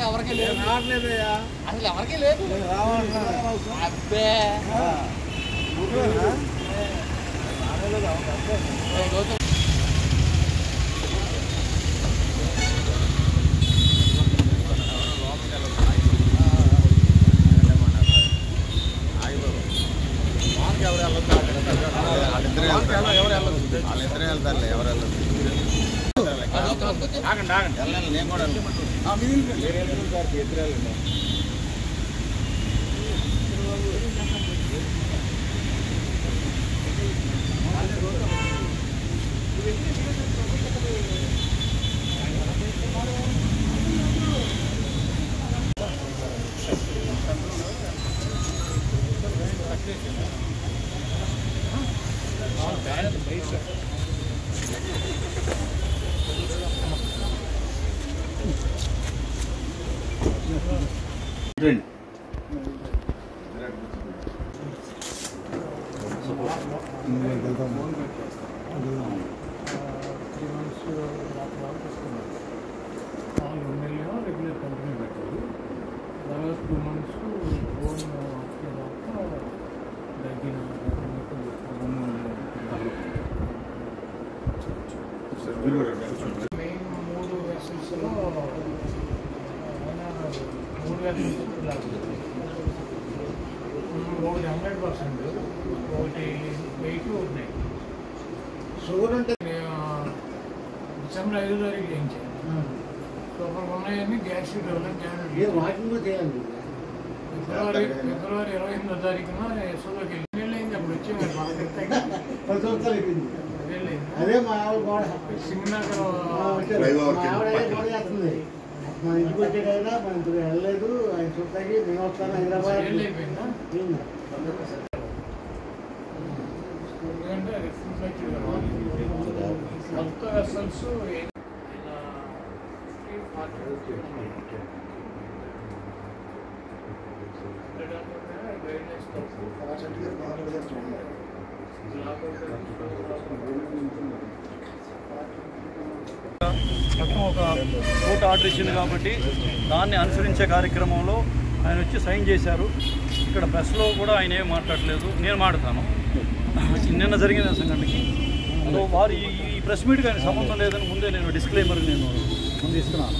ఎవరికి లేదు, అసలు ఎవరికి లేదు. అబ్బే రెగ్యులర్ కంటిన్యూ పెట్టాలి. తర్వాత 2 months ఓన్ దగ్గర మెయిన్ 3 వెసల్స్లో 3 వెసల్స్ ఒకటి 100%, ఒకటి 8 ఉన్నాయి. షుగర్ అంటే డిసెంబర్ 5 తారీఖు చేయించాను. సూపర్ ఉన్నాయని గ్యాస్ షీట్ ఫిబ్రవరి 28వ తారీఖున యశోలోకి వెళ్ళి అయింది. అప్పుడు వచ్చి అదే మా సింగనగర్ మన ఇంటికి వచ్చేటైనా మన వెళ్ళలేదు. ఆయన చూస్తాకి నేను వస్తాను హైదరాబాద్ అయిపోయిందా. ఎందుకంటే కొత్త వెసల్స్ మొత్తం ఒక కోర్టు ఆర్డర్ ఇచ్చింది కాబట్టి దాన్ని అనుసరించే కార్యక్రమంలో ఆయన వచ్చి సైన్ చేశారు. ఇక్కడ ప్రెస్లో కూడా ఆయన ఏం మాట్లాడలేదు, నేను మాట్లాడతాను. నిన్న జరిగిన సంఘటనకి వారు ఈ ప్రెస్ మీట్కి ఆయన సంబంధం లేదని ముందే నేను డిస్క్లైమర్ ముందు ఇస్తున్నాను.